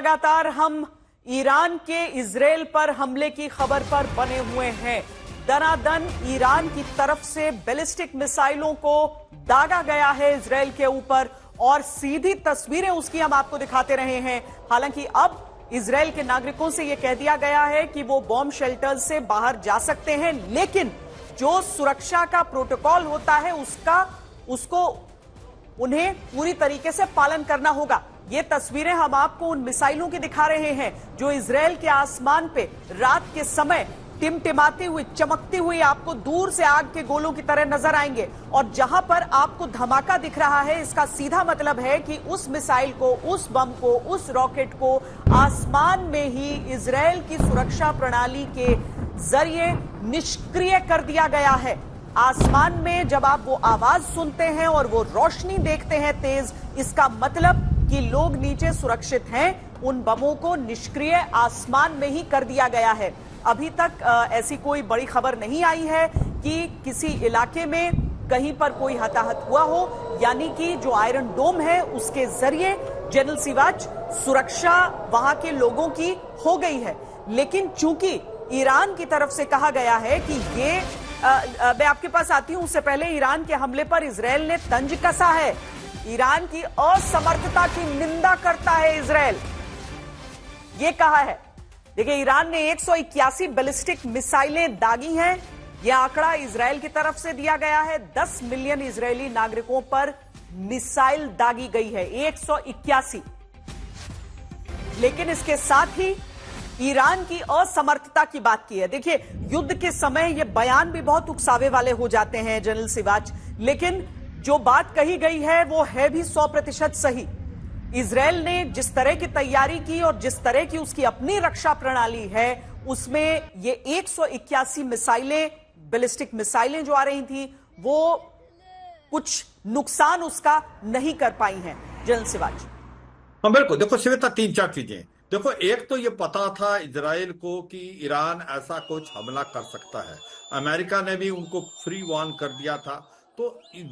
लगातार हम ईरान के इजराइल पर हमले की खबर पर बने हुए हैं। दनादन ईरान की तरफ से बैलिस्टिक मिसाइलों को दागा गया है इजराइल के ऊपर और सीधी तस्वीरें उसकी हम आपको दिखाते रहे हैं। हालांकि अब इजराइल के नागरिकों से यह कह दिया गया है कि वो बॉम्ब शेल्टर से बाहर जा सकते हैं, लेकिन जो सुरक्षा का प्रोटोकॉल होता है उसको उन्हें पूरी तरीके से पालन करना होगा। ये तस्वीरें हम आपको उन मिसाइलों की दिखा रहे हैं जो इजराइल के आसमान पे रात के समय टिमटिमाती हुई, चमकती हुई आपको दूर से आग के गोलों की तरह नजर आएंगे। और जहां पर आपको धमाका दिख रहा है, इसका सीधा मतलब है कि उस मिसाइल को, उस बम को, उस रॉकेट को आसमान में ही इजराइल की सुरक्षा प्रणाली के जरिए निष्क्रिय कर दिया गया है। आसमान में जब आप वो आवाज सुनते हैं और वो रोशनी देखते हैं तेज, इसका मतलब कि लोग नीचे सुरक्षित हैं। उन बमों को निष्क्रिय आसमान में ही कर दिया गया है। अभी तक ऐसी कोई बड़ी खबर नहीं आई है कि किसी इलाके में कहीं पर कोई हताहत हुआ हो, यानी कि जो आयरन डोम है उसके जरिए जनरल सिवाच सुरक्षा वहां के लोगों की हो गई है। लेकिन चूंकि ईरान की तरफ से कहा गया है कि ये मैं आपके पास आती हूं, उससे पहले ईरान के हमले पर इजराइल ने तंज कसा है। ईरान की असमर्थता की निंदा करता है इजराइल, ये कहा है। देखिए, ईरान ने 181 बैलिस्टिक मिसाइलें दागी हैं। यह आंकड़ा इजराइल की तरफ से दिया गया है। 10 मिलियन इजरायली नागरिकों पर मिसाइल दागी गई है, 181। लेकिन इसके साथ ही ईरान की असमर्थता की बात की है। देखिए, युद्ध के समय ये बयान भी बहुत उकसावे वाले हो जाते हैं जनरल सिवाच, लेकिन जो बात कही गई है वो है भी 100% सही। इजराइल ने जिस तरह की तैयारी की और जिस तरह की उसकी अपनी रक्षा प्रणाली है, उसमें ये 181 मिसाइलें, बैलिस्टिक मिसाइलें जो आ रही थी, वो कुछ नुकसान उसका नहीं कर पाई हैं। जनरल सिवाच। हाँ बिल्कुल। देखो श्वेता, 3-4 चीजें। देखो, एक तो ये पता था इजराइल को कि ईरान ऐसा कुछ हमला कर सकता है। अमेरिका ने भी उनको फ्री वार्न कर दिया था। तो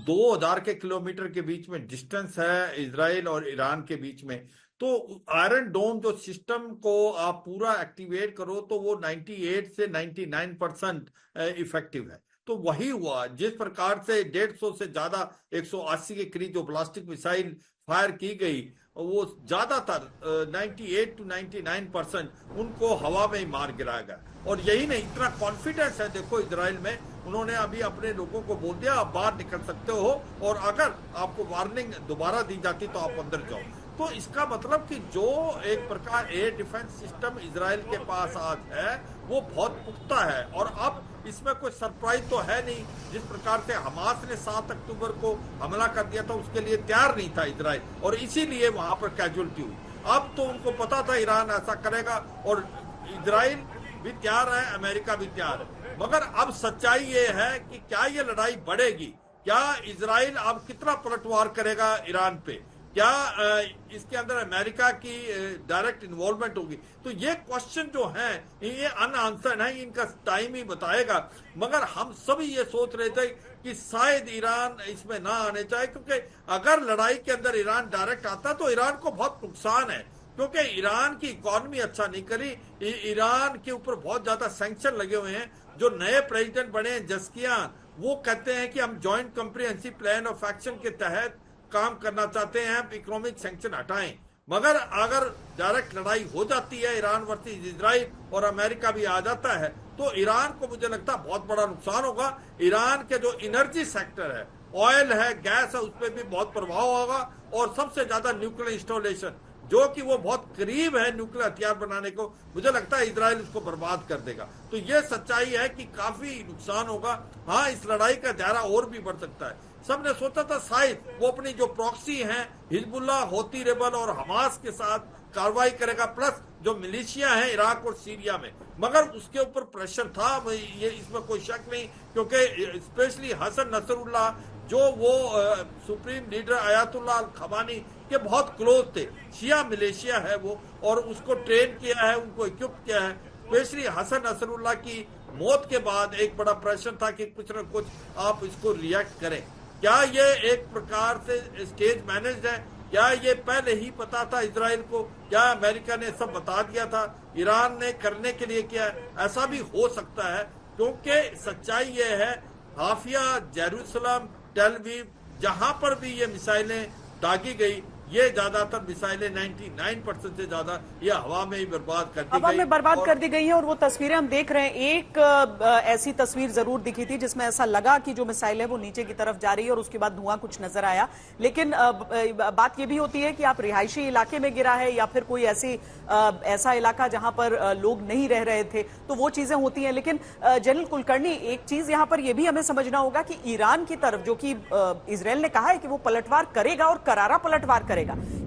2000 के किलोमीटर के बीच में डिस्टेंस है इजराइल और ईरान के बीच में। तो आयरन डोम जो सिस्टम को आप पूरा एक्टिवेट करो तो वो 98 से 99% इफेक्टिव है। तो वही हुआ। जिस प्रकार से 150 से ज्यादा 180 के करीब जो ब्लास्टिक मिसाइल फायर की गई, वो ज्यादातर 98 to 99% उनको हवा में ही मार गिराया गया। और यही नहीं, इतना कॉन्फिडेंस है देखो इजराइल में। उन्होंने अभी अपने लोगों को बोल दिया आप बाहर निकल सकते हो, और अगर आपको वार्निंग दोबारा दी जाती तो आप अंदर जाओ। तो इसका मतलब कि जो एक प्रकार एयर डिफेंस सिस्टम इजराइल के पास आज है वो बहुत पुख्ता है। और अब इसमें कोई सरप्राइज तो है नहीं। जिस प्रकार से हमास ने 7 अक्टूबर को हमला कर दिया था, उसके लिए तैयार नहीं था इजराइल, और इसीलिए वहां पर कैजुअलिटी हुई। अब तो उनको पता था ईरान ऐसा करेगा, और इजराइल भी तैयार है, अमेरिका भी तैयार है। मगर अब सच्चाई ये है कि क्या ये लड़ाई बढ़ेगी? क्या इजराइल अब कितना पलटवार करेगा ईरान पे? क्या इसके अंदर अमेरिका की डायरेक्ट इन्वॉल्वमेंट होगी? तो ये क्वेश्चन जो हैं ये अनआंसर्ड है, इनका टाइम ही बताएगा। मगर हम सभी ये सोच रहे थे कि शायद ईरान इसमें ना आने चाहिए, क्योंकि अगर लड़ाई के अंदर ईरान डायरेक्ट आता तो ईरान को बहुत नुकसान है। क्योंकि ईरान की इकोनॉमी अच्छा नहीं करी, ईरान के ऊपर बहुत ज्यादा सैंक्शन लगे हुए हैं। जो नए प्रेसिडेंट बने हैं जस्कियान, वो कहते हैं कि हम joint comprehensive plan of action के तहत काम करना चाहते हैं, इकोनॉमिक सैंक्शन हटाएं। मगर अगर डायरेक्ट लड़ाई हो जाती है ईरान वर्सेस इजराइल और अमेरिका भी आ जाता है, तो ईरान को मुझे लगता है बहुत बड़ा नुकसान होगा। ईरान के जो एनर्जी सेक्टर है, ऑयल है, गैस है, उस पर भी बहुत प्रभाव होगा। और सबसे ज्यादा न्यूक्लियर इंस्टॉलेशन, जो कि वो बहुत करीब है न्यूक्लियर हथियार बनाने को, मुझे लगता है इजराइल उसको बर्बाद कर देगा। तो ये सच्चाई है कि काफी नुकसान होगा। हाँ, इस लड़ाई का दायरा और भी बढ़ सकता है। सबने सोचा था शायद वो अपनी जो प्रॉक्सी हैं हिजबुल्लाह, होती रेबल और हमास के साथ कार्रवाई करेगा, प्लस जो मिलिशिया है इराक और सीरिया में। मगर उसके ऊपर प्रेशर था, ये इसमें कोई शक नहीं, क्योंकि स्पेशली हसन नसरुल्लाह जो वो सुप्रीम लीडर आयतुल्लाह अल खमानी के बहुत क्लोज थे, शिया मिलिशिया है वो, और उसको ट्रेन किया है, उनको इक्विप किया है। स्पेशली हसन नसरुल्लाह की मौत के बाद एक बड़ा प्रेशर था कि कुछ न कुछ आप इसको रिएक्ट करें। क्या ये एक प्रकार से स्टेज मैनेज है? क्या ये पहले ही पता था इजराइल को? क्या अमेरिका ने सब बता दिया था? ईरान ने करने के लिए किया? ऐसा भी हो सकता है, क्योंकि सच्चाई ये है, हाफिया, जेरूसलम, टेल अवीव, जहां पर भी ये मिसाइलें दागी गई, ये ज्यादातर मिसाइलें 99% से ज्यादा ये हवा में ही बर्बाद कर दी गई। हवा में बर्बाद कर दी गई है। और वो तस्वीरें हम देख रहे हैं, एक ऐसी तस्वीर जरूर दिखी थी जिसमें ऐसा लगा कि जो मिसाइल है वो नीचे की तरफ जा रही है और उसके बाद धुआं कुछ नजर आया। लेकिन बात ये भी होती है कि आप रिहायशी इलाके में गिरा है या फिर कोई ऐसा इलाका जहां पर लोग नहीं रह रहे थे, तो वो चीजें होती हैं। लेकिन जनरल कुलकर्णी, एक चीज यहां पर यह भी हमें समझना होगा कि ईरान की तरफ, जो कि इजराइल ने कहा है कि वो पलटवार करेगा और करारा पलटवार करेगा,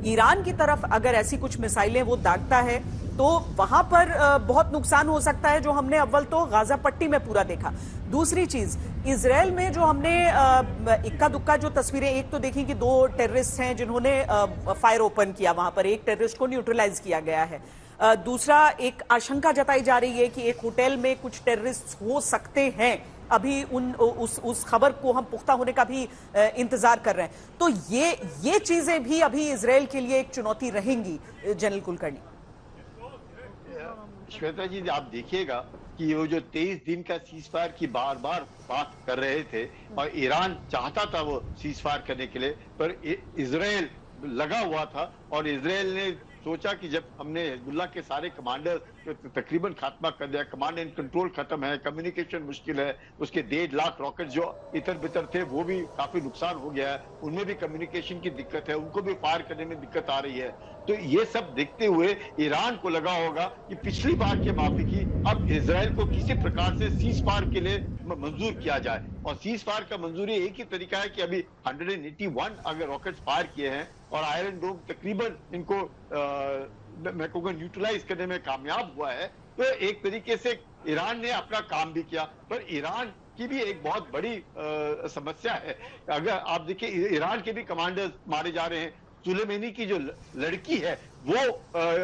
ईरान की तरफ अगर ऐसी कुछ मिसाइलें वो दागता है तो वहां पर बहुत नुकसान हो सकता है, जो हमने अव्वल तो गाजा पट्टी में पूरा देखा। दूसरी चीज, इजराइल में जो हमने इक्का दुक्का जो तस्वीरें एक तो देखी कि 2 टेररिस्ट हैं जिन्होंने फायर ओपन किया, वहां पर एक टेररिस्ट को न्यूट्रलाइज किया गया है। दूसरा, एक आशंका जताई जा रही है कि एक होटल में कुछ टेररिस्ट हो सकते हैं। अभी उस खबर को हम पुख्ता होने का भी इंतजार कर रहे हैं। तो ये चीजें भी अभी इजराइल के लिए एक चुनौती रहेंगी। जनरल कुलकर्णी, श्वेता जी, आप देखिएगा कि वो जो 23 दिन का सीज फायर की बार बार बात कर रहे थे और ईरान चाहता था वो सीज फायर करने के लिए, पर इजराइल लगा हुआ था और इजराइल ने सोचा कि जब हमने हिजबुल्लाह के सारे कमांडर तकरीबन खात्मा कर दिया, कमांड एंड कंट्रोल खत्म है, कम्युनिकेशन मुश्किल है, उसके 1.5 लाख रॉकेट जो इतर बितर थे वो भी काफी नुकसान हो गया है, उनमें भी कम्युनिकेशन की दिक्कत है, उनको भी फायर करने में दिक्कत आ रही है। तो ये सब देखते हुए ईरान को लगा होगा कि पिछली बार के माफी की अब इजराइल को किसी प्रकार से सीज फायर के लिए मंजूर किया जाए। और सीज फायर का मंजूरी एक ही तरीका है कि अभी 181 अगर रॉकेट्स फायर किए हैं और आयरन डोम तकरीबन इनको मैं कहूँगा न्यूट्रलाइज करने में कामयाब हुआ है, तो एक तरीके से ईरान ने अपना काम भी किया। पर ईरान की भी एक बहुत बड़ी समस्या है। अगर आप देखिए, ईरान के भी कमांडर्स मारे जा रहे हैं। सुलेमानी की जो लड़की है वो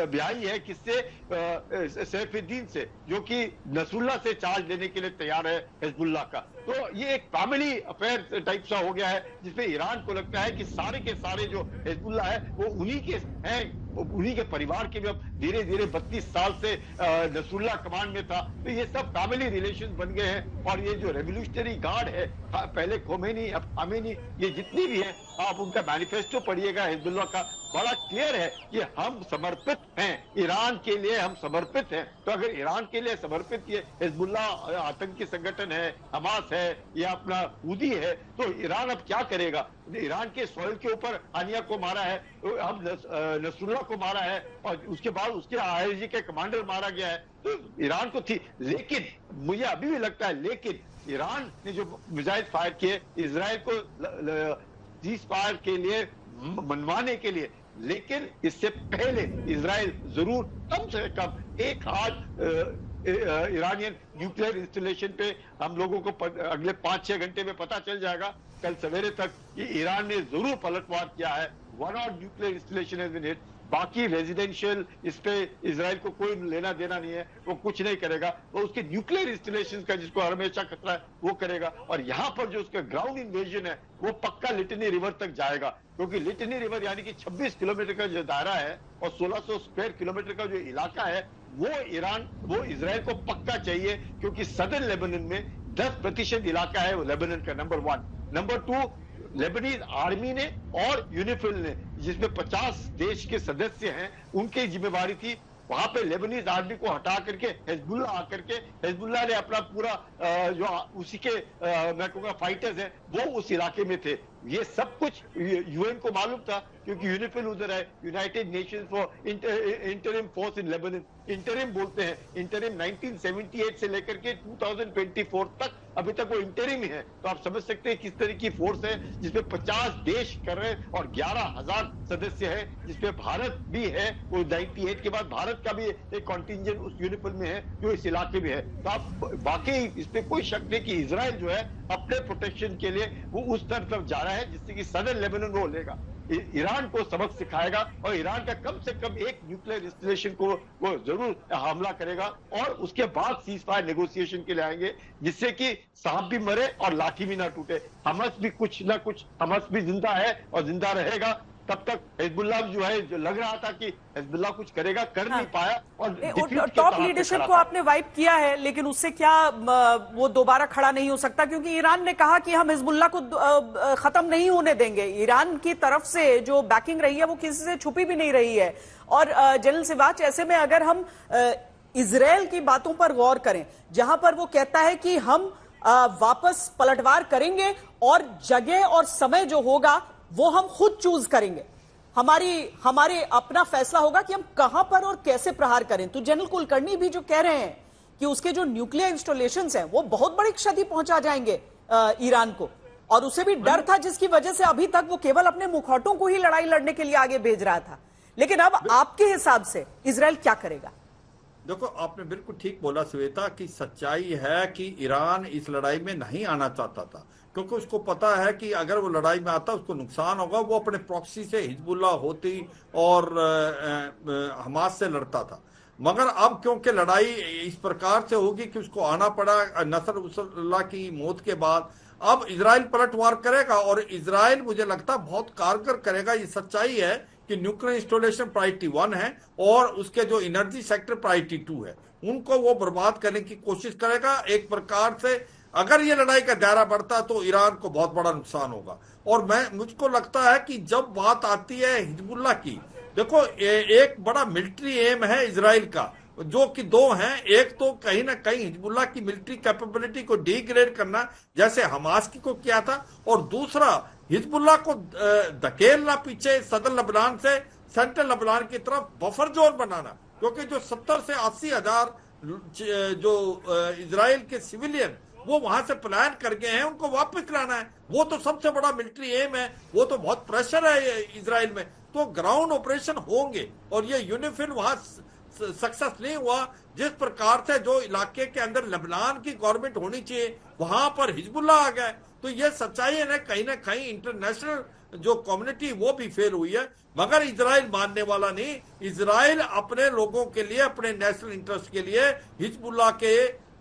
ब्याही है किससे? सैफुद्दीन से, जो कि नसरुल्लाह से चार्ज लेने के लिए तैयार है हिजबुल्लाह का। तो ये एक फैमिली अफेयर टाइप सा हो गया है, जिसपे ईरान को लगता है कि सारे के सारे जो हिजबुल्लाह है वो उन्हीं के हैं, उन्हीं के परिवार के भी। अब धीरे धीरे 32 साल से नसरुल्लाह कमांड में था, तो ये सब फैमिली रिलेशन बन गए हैं। और ये जो रेवोल्यूशनरी गार्ड है, पहले खोमेनी, अब खामेनी, ये जितनी भी है, आप उनका मैनिफेस्टो पढ़िएगा हिजबुल्लाह का, बड़ा क्लियर है कि हम समर्पित हैं ईरान के लिए, हम समर्पित हैं। तो अगर ईरान के लिए समर्पित ये हिजबुल्लाह आतंकी संगठन है, हमास है या अपना हूदी है, तो ईरान अब क्या करेगा? ईरान के सॉइल के ऊपर हानिया को मारा है, अब नसरुल्लाह को मारा है और उसके बाद उसके आईआरजी के कमांडर मारा गया है। तो ईरान को थी, लेकिन मुझे अभी भी लगता है, लेकिन ईरान ने जो मिसाइल फायर किए इजराइल को सीज फायर के लिए मनवाने के लिए, लेकिन इससे पहले इजराइल जरूर कम से कम एक हाथ ईरानियन न्यूक्लियर इंस्टॉलेशन पे हम लोगों को अगले 5-6 घंटे में पता चल जाएगा, कल सवेरे तक, कि ईरान ने जरूर पलटवार किया है। 1 और nuclear installation has been hit. बाकी रेजिडेंशियल इस पे इजराइल को कोई लेना देना नहीं है, वो कुछ नहीं करेगा। वो उसके न्यूक्लियर इंस्टॉलेशन का जिसको हमेशा खतरा है वो करेगा। और यहाँ पर जो उसका ग्राउंड इन्वेजन है वो पक्का लिटनी रिवर तक जाएगा, क्योंकि लिटनी रिवर यानी कि 26 किलोमीटर का जो दायरा है और 1600 स्क्वायर किलोमीटर का जो इलाका है, वो इजराइल को पक्का चाहिए, क्योंकि सदर्न लेबनान में 10% इलाका है वो लेबनान का, नंबर 1। नंबर 2, लेबनीज आर्मी ने और यूनिफिल ने, जिसमें 50 देश के सदस्य हैं, उनकी जिम्मेवारी थी वहां पे लेबनीज आर्मी को हटा करके हिजबुल्लाह आकर के, हिजबुल्लाह ने अपना पूरा जो उसी के मैं कहूँगा फाइटर्स हैं वो उस इलाके में थे। ये सब कुछ यूएन को मालूम था, क्योंकि यूनिफिल उधर है, United Nations for interim force in Lebanon, interim बोलते हैं। इंटरिम 1978 से लेकर के 2024 तक अभी तक वो इंटरिम ही है। तो आप समझ सकते हैं किस तरह की फोर्स है, जिसमें 50 देश कर रहे हैं और 11,000 सदस्य है, जिसमें भारत भी है। वो 98 के बाद भारत का भी एक कॉन्टिंजेंट उस यूनिफिल में है जो इस इलाके में है। तो आप वाकई इस पे कोई शक नहीं कि इजराइल जो है अपने प्रोटेक्शन के लिए वो उस तरफ जा रहा है, जिससे कि सदर्न लेबनान वो लेगा, ईरान को सबक सिखाएगा और ईरान का कम से कम एक न्यूक्लियर इंस्टॉलेशन को वो जरूर हमला करेगा और उसके बाद सीज फायर नेगोशिएशन के लिए आएंगे, जिससे कि सांप भी मरे और लाठी भी ना टूटे। हमास भी कुछ ना कुछ, हमास भी जिंदा है और जिंदा रहेगा। तब तक हिजबुल्लाह जो है, जो लग रहा था कि हिजबुल्लाह कुछ करेगा, कर नहीं पाया और और defeat के टॉप कगार पे लीडरशिप खड़ा को था। आपने वाइप किया है, लेकिन उससे क्या वो दोबारा खड़ा नहीं हो सकता? क्योंकि ईरान ने कहा कि हम हिजबुल्लाह को खत्म नहीं होने देंगे। ईरान की तरफ से जो बैकिंग रही है वो किसी से छुपी भी नहीं रही है। और जनरल सिवाच, ऐसे में अगर हम इजराइल की बातों पर गौर करें, जहां पर वो कहता है कि हम वापस पलटवार करेंगे और जगह और समय जो होगा वो हम खुद चूज करेंगे, हमारे अपना फैसला होगा कि हम कहां पर और कैसे प्रहार करें। तो जनरल कुलकर्णी भी जो कह रहे हैं कि उसके जो न्यूक्लियर इंस्टॉलेशंस हैं वो बहुत बड़ी क्षति पहुंचा जाएंगे ईरान को, और उसे भी डर था जिसकी वजह से अभी तक वो केवल अपने मुखौटों को ही लड़ाई लड़ने के लिए आगे भेज रहा था। लेकिन अब आपके हिसाब से इजराइल क्या करेगा? देखो, आपने बिल्कुल ठीक बोला श्वेता, कि सच्चाई है कि ईरान इस लड़ाई में नहीं आना चाहता था, क्योंकि उसको पता है कि अगर वो लड़ाई में आता उसको नुकसान होगा। वो अपने प्रॉक्सी से हिजबुल्लाह होती और हमास से लड़ता था। मगर अब क्योंकि लड़ाई इस प्रकार से होगी कि उसको आना पड़ा नसरुल्लाह की मौत के बाद, अब इजराइल पलटवार करेगा, और इजराइल मुझे लगता है बहुत कारगर करेगा। ये सच्चाई है कि न्यूक्लियर इंस्टॉलेशन प्रायोरिटी 1 है और उसके जो एनर्जी सेक्टर प्रायोरिटी 2 है, उनको वो बर्बाद करने की कोशिश करेगा। एक प्रकार से अगर ये लड़ाई का दायरा बढ़ता तो ईरान को बहुत बड़ा नुकसान होगा। और मुझको लगता है कि जब बात आती है हिजबुल्लाह की, देखो एक बड़ा मिलिट्री एम है इजराइल का, जो कि दो हैं। एक तो कहीं ना कहीं हिजबुल्लाह की मिलिट्री कैपेबिलिटी को डिग्रेड करना, जैसे हमास की को किया था, और दूसरा हिजबुल्लाह को धकेलना पीछे सदर लबनान से सेंट्रल लबनान की तरफ बफर जोन बनाना, क्योंकि जो 70 से 80 हजार जो इजराइल के सिविलियन वो वहां से पलायन कर गए हैं, उनको वापस लाना है। वो तो सबसे बड़ा मिलिट्री एम है, वो तो बहुत प्रेशर है इजराइल में। तो ग्राउंड ऑपरेशन होंगे, और ये यूनिफिल वहां सक्सेस नहीं हुआ। जिस प्रकार से जो इलाके के अंदर लेबनान की गवर्नमेंट होनी चाहिए, वहां पर हिजबुल्लाह आ गए। तो ये सच्चाई है ना कहीं इंटरनेशनल जो कम्युनिटी वो भी फेल हुई है। मगर इजराइल मानने वाला नहीं। इजराइल अपने लोगों के लिए, अपने नेशनल इंटरेस्ट के लिए हिजबुल्लाह के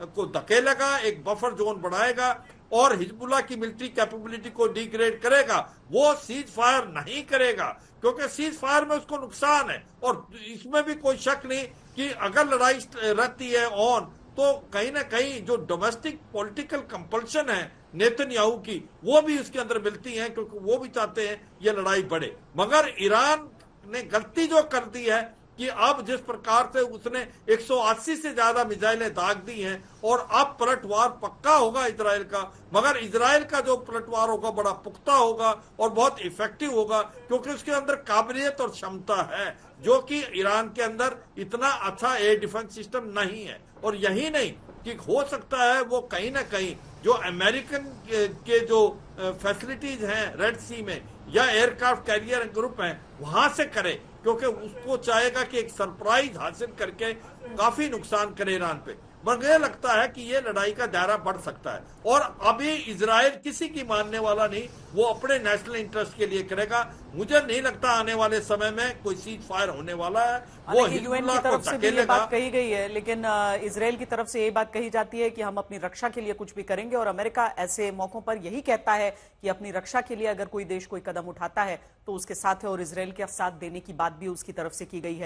को धकेलेगा, एक बफर जोन बनाएगा और हिजबुल्लाह की मिलिट्री कैपेबिलिटी को डिग्रेड करेगा। वो सीज फायर नहीं करेगा, क्योंकि सीज फायर में उसको नुकसान है। और इसमें भी कोई शक नहीं कि अगर लड़ाई रहती है ऑन, तो कहीं ना कहीं जो डोमेस्टिक पॉलिटिकल कंपल्शन है नेतन्याहू की, वो भी उसके अंदर मिलती है, क्योंकि वो भी चाहते हैं ये लड़ाई बढ़े। मगर ईरान ने गलती जो कर दी है कि अब जिस प्रकार से उसने 180 से ज्यादा मिसाइलें दाग दी हैं, और अब पलटवार पक्का होगा इजराइल का। मगर इजराइल का जो पलटवार होगा बड़ा पुख्ता होगा और बहुत इफेक्टिव होगा, क्योंकि उसके अंदर काबिलियत और क्षमता है, जो कि ईरान के अंदर इतना अच्छा एयर डिफेंस सिस्टम नहीं है। और यही नहीं कि हो सकता है वो कहीं ना कहीं जो अमेरिकन के जो फैसिलिटीज हैं रेड सी में, या एयरक्राफ्ट कैरियर ग्रुप हैं, वहां से करे, क्योंकि उसको चाहेगा कि एक सरप्राइज हासिल करके काफी नुकसान करे ईरान पे। मुझे लगता है कि ये लड़ाई का दायरा बढ़ सकता है, और अभी इजराइल किसी की मानने वाला नहीं, वो अपने नेशनल इंटरेस्ट के लिए करेगा। मुझे नहीं लगता आने वाले समय में कोई सीज फायर होने वाला है। वो यूएन की तरफ से भी ये बात कही गई है, लेकिन इजराइल की तरफ से ये बात कही जाती है कि हम अपनी रक्षा के लिए कुछ भी करेंगे, और अमेरिका ऐसे मौकों पर यही कहता है कि अपनी रक्षा के लिए अगर कोई देश कोई कदम उठाता है तो उसके साथ है, और इजराइल के साथ देने की बात भी उसकी तरफ से की गई है।